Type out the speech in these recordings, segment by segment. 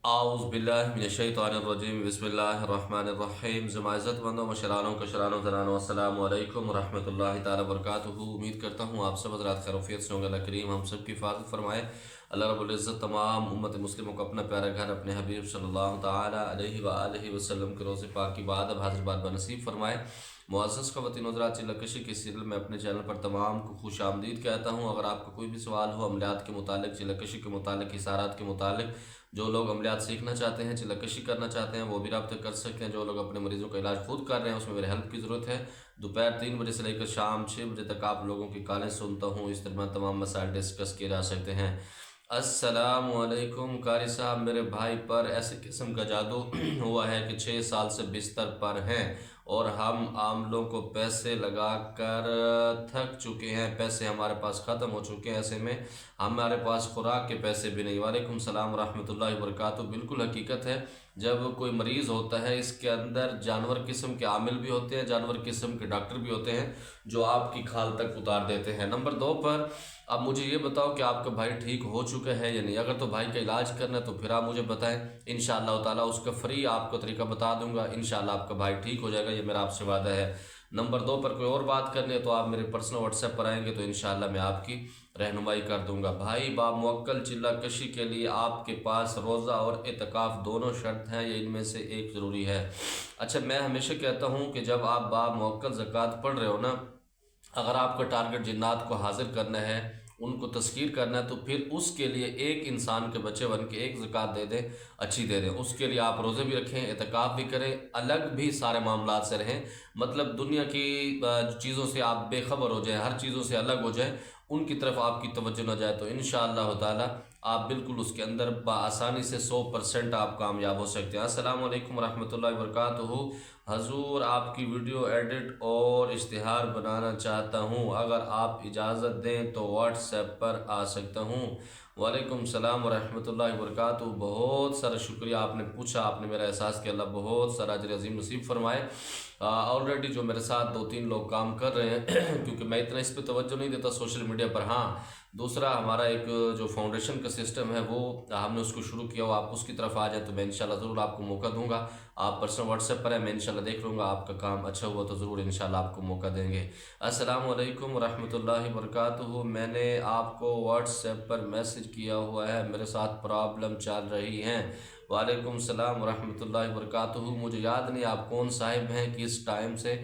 आउज़ बिल्लाहि मिनश्शैतानिर्रजीम बिस्मिल्लाहिर्रहमानिर्रहीम। ज़माइज़त बंदो मशरानों कशरानों ज़रानों अस्सलामु अलैकुम रहमतुल्लाहि ताला बरकातुहू। उम्मीद करता हूँ आप सब हज़रात खैरियत से होंगे। अल्लाह करीम हम सब की हिफाज़त फरमाए। अल्लाह रब्बुल इज़्ज़त तमाम उम्मत मुस्लिमों को अपना प्यारा घर अपने हबीब सल्लल्लाहु ताला अलैहि व आलिहि वसल्लम के रोज़े पाक की बाद अब हाज़िर बात बनसीब फरमाए। मुअज़्ज़ज़ ख़वातीन हज़रात, चिल्लकशी के सीरियल में अपने चैनल पर तमाम को खुश आमदीद कहता हूँ। अगर आपका कोई भी सवाल हो अमलियात के मुतालिक, चिल्लकशी के मुतालिक, इशारात के मुतालिक, जो लोग अमलियात सीखना चाहते हैं, चिल्लकशी करना चाहते हैं, वो भी रब्ता कर सकते हैं। जो लोग अपने मरीज़ों का इलाज खुद कर रहे हैं, उसमें मेरे हेल्प की ज़रूरत है, दोपहर 3 बजे से लेकर शाम 6 बजे तक आप लोगों की कॉलें सुनता हूँ। इस दरमियान तमाम मसाइल डिस्कस किए जा सकते हैं। अस्सलामु अलैकुम कारी साहब, मेरे भाई पर ऐसे किस्म का जादू हुआ है कि 6 साल से बिस्तर पर हैं और हम आमलों को पैसे लगा कर थक चुके हैं। पैसे हमारे पास ख़त्म हो चुके हैं, ऐसे में हमारे पास खुराक के पैसे भी नहीं। वालेकुम सलाम रहमतुल्लाहि व बरकातुहू। बिल्कुल हकीकत है, जब कोई मरीज़ होता है इसके अंदर जानवर किस्म के आमिल भी होते हैं, जानवर किस्म के डॉक्टर भी होते हैं जो आपकी खाल तक उतार देते हैं। नंबर 2 पर अब मुझे ये बताओ कि आपका भाई ठीक हो चुका है या नहीं। अगर तो भाई का इलाज करना है तो फिर आप मुझे बताएं, इंशाअल्लाह ताला उसका फ्री आपको तरीका बता दूंगा। इंशाअल्लाह आपका भाई ठीक हो जाएगा, ये मेरा आपसे वादा है। नंबर 2 पर कोई और बात करनी है तो आप मेरे पर्सनल व्हाट्सएप पर आएंगे तो इंशाअल्लाह मैं आपकी रहनुमाई कर दूंगा। भाई बामुअक्कल चिल्ला कशी के लिए आपके पास रोज़ा और एतकाफ़ दोनों शर्त हैं या इनमें से एक ज़रूरी है? अच्छा, मैं हमेशा कहता हूँ कि जब आप बामुअक्कल ज़कात पढ़ रहे हो ना, अगर आपका टारगेट जिन्नात को हाजिर करना है, उनको तस्कीर करना है, तो फिर उसके लिए एक इंसान के बच्चे बन के एक ज़कात दे दें, अच्छी दे दें। उसके लिए आप रोज़े भी रखें, एतकाफ़ भी करें, अलग भी सारे मामलात से रहें। मतलब दुनिया की चीज़ों से आप बेखबर हो जाएं, हर चीज़ों से अलग हो जाएं, उनकी तरफ आपकी तवज्जो न जाए, तो इंशाअल्लाह ताला आप बिल्कुल उसके अंदर आसानी से 100% आप कामयाब हो सकते हैं। अस्सलामु अलैकुम रहमतुल्लाहि व बरकातुहू। हजूर, आपकी वीडियो एडिट और इश्तिहार बनाना चाहता हूँ, अगर आप इजाज़त दें तो व्हाट्सएप पर आ सकता हूँ। वालेकुम सलाम व रहमतुल्लाहि व बरकातुहू। बहुत सारा शुक्रिया, आपने पूछा, आपने मेरा एहसास किया। अल्लाह बहुत सारा अजर अज़ीम नसीब फरमाए। ऑलरेडी जो मेरे साथ 2-3 लोग काम कर रहे हैं क्योंकि मैं इतना इस पर तवज्जो नहीं देता सोशल मीडिया पर। हाँ, दूसरा हमारा एक जो फाउंडेशन का सिस्टम है वो हमने उसको शुरू किया, वो आप उसकी तरफ आ जाए तो मैं इंशाल्लाह ज़रूर आपको मौका दूंगा। आप पर्सनल व्हाट्सएप पर है, मैं इंशाल्लाह देख लूँगा, आपका काम अच्छा हुआ तो ज़रूर इंशाल्लाह आपको मौका देंगे। अस्सलामु अलैकुम रहमतुल्लाहि व बरकातुहू। मैंने आपको व्हाट्सएप पर मैसेज किया हुआ है, मेरे साथ प्रॉब्लम चल रही है। वालेकुम सलाम रहमतुल्लाहि व बरकातुहू। मुझे याद नहीं आप कौन साहिब हैं, किस टाइम से,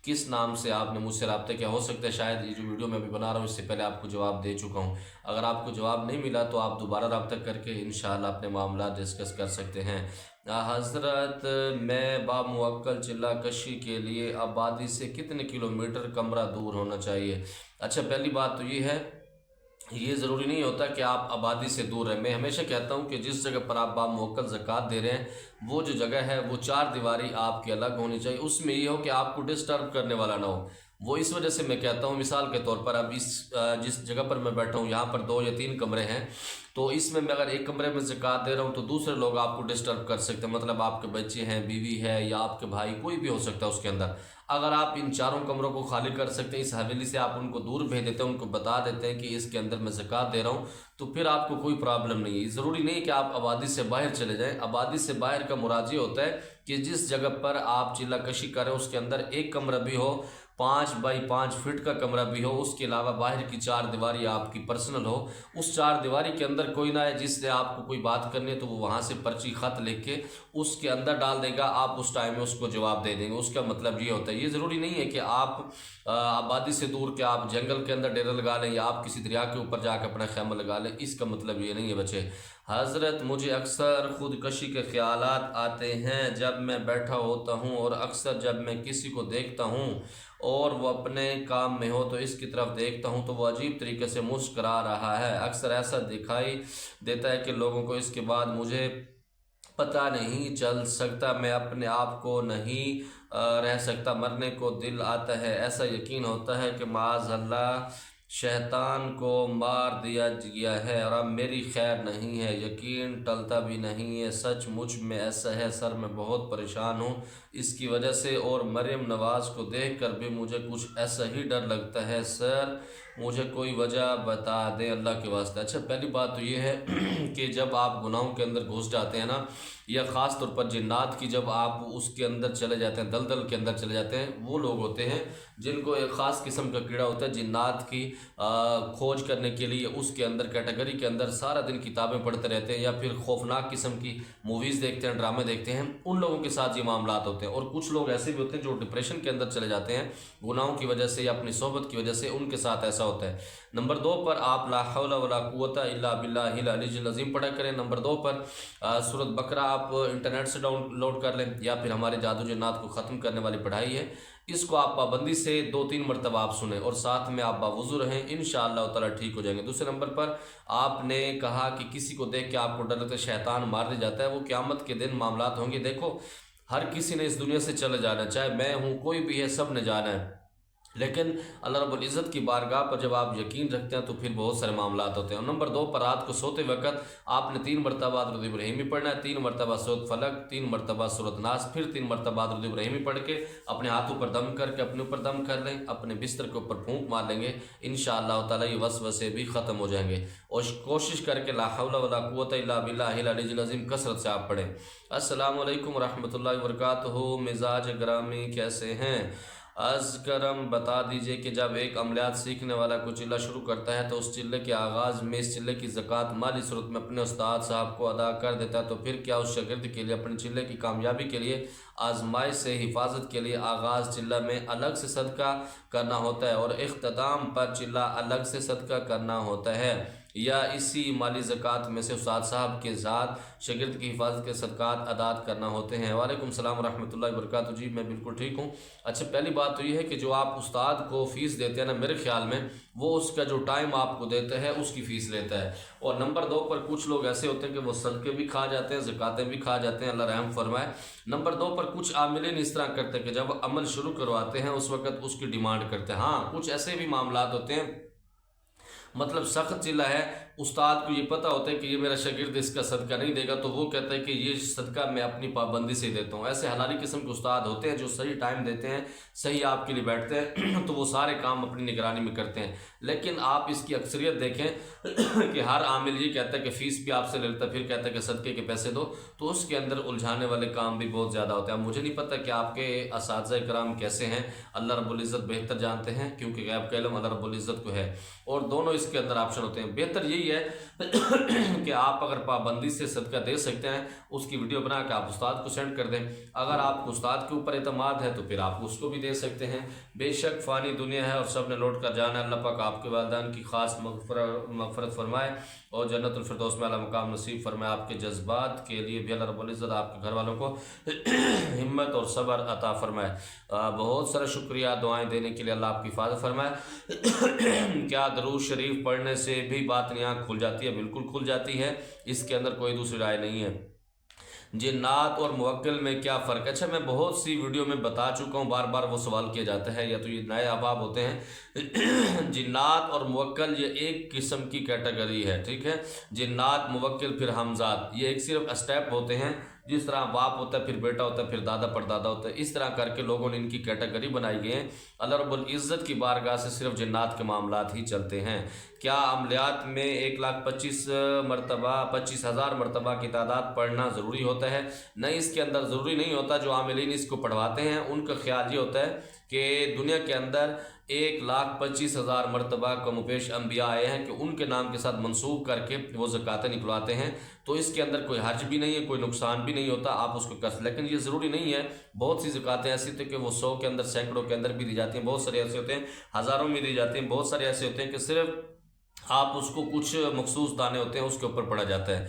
किस नाम से आपने मुझसे रब्ता किया। हो सकता है शायद ये जो वीडियो मैं अभी बना रहा हूँ इससे पहले आपको जवाब दे चुका हूँ। अगर आपको जवाब नहीं मिला तो आप दोबारा रब्ता करके इंशाअल्लाह अपने मामला डिस्कस कर सकते हैं। हज़रत, मैं बामुअक्कल चिल्ला कशी के लिए आबादी से कितने किलोमीटर कमरा दूर होना चाहिए? अच्छा, पहली बात तो ये है, ये ज़रूरी नहीं होता कि आप आबादी से दूर रहें। मैं हमेशा कहता हूँ कि जिस जगह पर आप बामुअक्कल ज़कात दे रहे हैं, वो जो जगह है वो 4 दीवारी आपकी अलग होनी चाहिए। उसमें ये हो कि आपको डिस्टर्ब करने वाला ना हो। वो इस वजह से मैं कहता हूँ, मिसाल के तौर पर अब जिस जगह पर मैं बैठा हूँ यहाँ पर 2 या 3 कमरे हैं, तो इसमें मैं अगर एक कमरे में ज़कात दे रहा हूँ तो दूसरे लोग आपको डिस्टर्ब कर सकते हैं। मतलब आपके बच्चे हैं, बीवी है या आपके भाई, कोई भी हो सकता है उसके अंदर। अगर आप इन 4 कमरों को खाली कर सकते हैं, इस हवेली से आप उनको दूर भेज देते हैं, उनको बता देते हैं कि इसके अंदर मैं ज़कात दे रहा हूँ, तो फिर आपको कोई प्रॉब्लम नहीं है। ज़रूरी नहीं कि आप आबादी से बाहर चले जाएं। आबादी से बाहर का मुराद ये होता है कि जिस जगह पर आप चिल्ला कशी करें उसके अंदर एक कमरा भी हो, 5 बाई 5 फीट का कमरा भी हो, उसके अलावा बाहर की 4 दीवारी आपकी पर्सनल हो। उस 4 दीवारी के अंदर कोई ना है, जिससे आपको कोई बात करनी है तो वो वहाँ से पर्ची ख़त लिख के उसके अंदर डाल देगा, आप उस टाइम में उसको जवाब दे देंगे। उसका मतलब ये होता है, ये ज़रूरी नहीं है कि आप आबादी से दूर के आप जंगल के अंदर डेरा लगा लें या आप किसी दरिया के ऊपर जाकर अपना खैमा लगा लें, इसका मतलब ये नहीं है बच्चे। हज़रत, मुझे अक्सर खुदकशी के ख्यालात आते हैं जब मैं बैठा होता हूँ, और अक्सर जब मैं किसी को देखता हूँ और वो अपने काम में हो तो इसकी तरफ देखता हूँ तो वो अजीब तरीके से मुस्करा रहा है। अक्सर ऐसा दिखाई देता है कि लोगों को, इसके बाद मुझे पता नहीं चल सकता, मैं अपने आप को नहीं रह सकता, मरने को दिल आता है। ऐसा यकीन होता है कि माज़अल्लाह शैतान को मार दिया गया है और अब मेरी खैर नहीं है। यकीन टलता भी नहीं है, सच मुझ में ऐसा है। सर, मैं बहुत परेशान हूँ इसकी वजह से, और मरियम नवाज़ को देख कर भी मुझे कुछ ऐसा ही डर लगता है। सर, मुझे कोई वजह बता दें अल्लाह के वास्ते। अच्छा, पहली बात तो ये है कि जब आप गुनाहों के अंदर घुस जाते हैं ना, या ख़ास तौर पर जिन्नात की जब आप उसके अंदर चले जाते हैं, दलदल के अंदर चले जाते हैं, वो लोग होते हैं जिनको एक ख़ास किस्म का कीड़ा होता है जिन्नात की खोज करने के लिए उसके अंदर कैटेगरी के अंदर सारा दिन किताबें पढ़ते रहते हैं, या फिर खौफनाक किस्म की मूवीज़ देखते हैं, ड्रामे देखते हैं। उन लोगों के साथ ये मामलात होते हैं। और कुछ लोग ऐसे भी होते हैं जो डिप्रेशन के अंदर चले जाते हैं गुनाहों की वजह से या अपनी सोहबत की वजह से, उनके साथ ऐसा होता है। नंबर 2 पर आप ला हौला वला कुव्वता इल्ला बिल्लाहिल अलीयुल अज़ीम पढ़ा करें। नंबर 2 पर सूरत बकरा आप इंटरनेट से डाउनलोड कर लें, या फिर हमारे जादू जिन्नात को ख़त्म करने वाली पढ़ाई है, इसको आप पाबंदी से 2-3 मरतबा आप सुने और साथ में आप बावुज़ू रहें, इंशाअल्लाह ताला ठीक हो जाएंगे। दूसरे नंबर पर आपने कहा कि किसी को देख के आपको डर लगता है, शैतान मार ले जाता है, वो क़यामत के दिन मामलात होंगे। देखो, हर किसी ने इस दुनिया से चले जाना, चाहे मैं हूँ कोई भी है, सब ने जाना है, लेकिन अल्लाह रब्बुल इज़्ज़त की बारगाह पर जब आप यकीन रखते हैं तो फिर बहुत सारे मामलात होते हैं। और नंबर 2 पर रात को सोते वक्त आपने 3 मरतबा दुरूद इब्राहिमी पढ़ना है, 3 मरतबा सूरत फलक, 3 मरतबा सूरत नास, फिर 3 मरतबा दुरूद इब्राहिमी पढ़ के अपने हाथों पर दम करके अपने ऊपर दम कर लें, अपने बिस्तर के ऊपर फूंक मार लेंगे, इंशाअल्लाह ताला ये वसवसे भी ख़त्म हो जाएंगे। और कोशिश करके ला हौला वला कुव्वता इल्ला बिल्लाहिल अलीयुल अज़ीम कसरत से आप पढ़ें। अस्सलामु अलैकुम व रहमतुल्लाहि व बरकातुहू। मिजाज ग्रामी कैसे हैं? करम बता दीजिए कि जब एक अमलियात सीखने वाला कोई चिल्ला शुरू करता है तो उस चिल्ले के आगाज़ में इस चिल्ले की ज़कात माली सूरत में अपने उस्ताद साहब को अदा कर देता है, तो फिर क्या उस शागिर्द के लिए अपने चिल्ले की कामयाबी के लिए आजमाइश से हिफाजत के लिए आगाज़ चिल्ला में अलग से सदका करना होता है और इख्तिताम पर चिल्ला अलग से सदका करना होता है, या इसी माली ज़कात में से उस्ताद साहब के साथ शागिर्द की हिफाजत के सदक़ात अदा करना होते हैं? वालेकुम सलाम रहमतुल्लाहि व बरकातुहू। जी मैं बिल्कुल ठीक हूँ। अच्छा, पहली बात तो ये है कि जो आप उस्ताद को फ़ीस देते हैं ना, मेरे ख्याल में वो उसका जो टाइम आपको देता है उसकी फ़ीस लेता है। और नंबर 2 पर कुछ लोग ऐसे होते हैं कि वो सदक़े भी खा जाते हैं, ज़कातें भी खा जाते हैं, अल्लाह रहम फरमाए। नंबर 2 पर कुछ आमिलीन इस तरह करते हैं कि जब अमल शुरू करवाते हैं उस वक़्त उसकी डिमांड करते हैं। हाँ, कुछ ऐसे भी मामलात होते हैं, मतलब सख्त चिल्ला है, उस्ताद को ये पता होता है कि ये मेरा शागिर्द इसका सदका नहीं देगा, तो वो कहता है कि ये सदका मैं अपनी पाबंदी से देता हूँ। ऐसे हलाली किस्म के उस्ताद होते हैं जो सही टाइम देते हैं, सही आपके लिए बैठते हैं तो वो सारे काम अपनी निगरानी में करते हैं। लेकिन आप इसकी अक्सरियत देखें कि हर आमिल ये कहता है कि फ़ीस भी आपसे ले लेता है, फिर कहता है कि सदके के पैसे दो, तो उसके अंदर उलझाने वाले काम भी बहुत ज़्यादा होते हैं। मुझे नहीं पता कि आपके असातिज़ा कराम कैसे हैं, अल्लाह रब्बुल इज़्ज़त बेहतर जानते हैं, क्योंकि गैब का इल्म अल्लाह रब्बुल इज़्ज़त को है। और दोनों इसके अंदर ऑप्शन होते हैं। बेहतर यही है कि आप अगर पाबंदी से सदका दे सकते हैं, उसकी वीडियो बना के आप उस्ताद को सेंड कर दें। अगर आपको उस्ताद के ऊपर एतमाद है तो फिर आप उसको भी दे सकते हैं। बेशक फ़ानी दुनिया है और सब ने लौट कर जाना है। अल्लाह पाक आपके वालिदैन की ख़ास मग़फ़िरत फरमाए और जन्नतुल फिरदौस में आला मकाम नसीब फरमाए। आपके जज्बात के लिए भी अल्लाह रब्बुल इज़्ज़त आपके घर वालों को हिम्मत और सब्र अता फरमाए। बहुत सारा शुक्रिया दुआएं देने के लिए, अल्लाह आपकी हिफाजत फरमाए। क्या दरूद शरीफ पढ़ने से भी बात आँख खुल जाती है? बिल्कुल खुल जाती है, इसके अंदर कोई दूसरी राय नहीं है। जिन्नात और मुवक्किल में क्या फ़र्क है? अच्छा, मैं बहुत सी वीडियो में बता चुका हूँ, बार बार वो सवाल किया जाता है, या तो ये नए अहबाब होते हैं। जिन्नात और मुवक्किल ये एक किस्म की कैटेगरी है, ठीक है। जिन्नात, मुवक्किल, फिर हमजात, ये एक सिर्फ स्टेप होते हैं। जिस तरह बाप होता है, फिर बेटा होता है, फिर दादा परदादा होता है, इस तरह करके लोगों ने इनकी कैटेगरी बनाई गई है। अल्लाह रब्बुल इज़्ज़त की बारगाह से सिर्फ जिन्नात के मामलात ही चलते हैं। क्या अमलियात में 1,25,000 मरतबा की तादाद पढ़ना ज़रूरी होता है? नहीं, इसके अंदर ज़रूरी नहीं होता। जो आमिलीन इसको पढ़वाते हैं उनका ख्याल ये होता है कि दुनिया के अंदर 1,25,000 मरतबा कमोपेश अम्बिया आए हैं कि उनके नाम के साथ मंसूब करके वो ज़कातें निकलवाते हैं, तो इसके अंदर कोई हर्ज भी नहीं है, कोई नुकसान भी नहीं होता, आप उसको कर। लेकिन ये ज़रूरी नहीं है। बहुत सी ज़कातें ऐसी होती हैं कि वो 100 के अंदर, सैकड़ों के अंदर भी दी जाती हैं, बहुत सारे ऐसे होते हैं हज़ारों में दी जाती हैं, बहुत सारे ऐसे होते हैं कि सिर्फ आप उसको कुछ मखसूस दाने होते हैं उसके ऊपर पड़ा जाता है।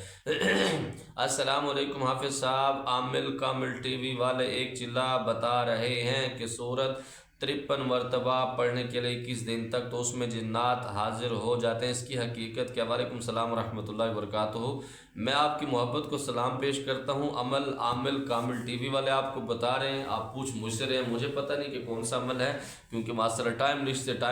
अस्सलाम वालेकुम हाफिज़ साहब, आमिल कामिल टीवी वाले एक चिल्ला बता रहे हैं कि सूरत 53 मरतबा पढ़ने के लिए 21 दिन तक, तो उसमें जिन्नात हाजिर हो जाते हैं, इसकी हकीकत क्या? वालेकुम सलाम रहमतुल्लाहि व बरकातुहू। میں آپ کی محبت کو سلام پیش کرتا ہوں۔ عمل عامل کامل ٹی وی والے آپ کو بتا رہے ہیں، آپ پوچھ مجھ سے رہے ہیں، مجھے پتہ نہیں کہ کون سا عمل ہے، کیونکہ ماسٹر ٹائم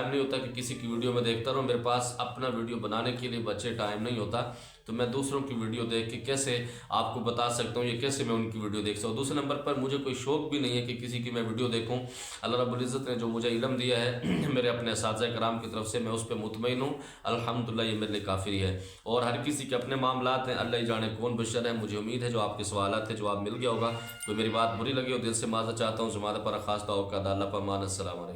نہیں ہوتا کہ کسی کی ویڈیو میں دیکھتا رہوں۔ میرے پاس اپنا ویڈیو بنانے کے لیے بچے ٹائم نہیں ہوتا، تو میں دوسروں کی ویڈیو دیکھ کے کیسے آپ کو بتا سکتا ہوں، یہ کیسے میں ان کی ویڈیو دیکھ سکتا ہوں۔ دوسرے نمبر پر مجھے کوئی شوق بھی نہیں ہے کہ کسی کی میں ویڈیو دیکھوں۔ اللہ رب العزت نے جو مجھے علم دیا ہے میرے اپنے اساتذہ کرام کی طرف سے، میں اس پہ مطمئن ہوں، الحمدللہ یہ میرے لیے کافی ہے۔ اور ہر کسی کے اپنے معاملات ہیں، اللہ ہی جانے کون بشر ہے۔ مجھے امید ہے جو آپ کے سوالات تھے جواب مل گیا ہوگا۔ کوئی میری بات بری لگی ہو دل سے معذرت چاہتا ہوں، زمانہ پر خاص طور کا اللہ پر مان۔ السلام علیکم۔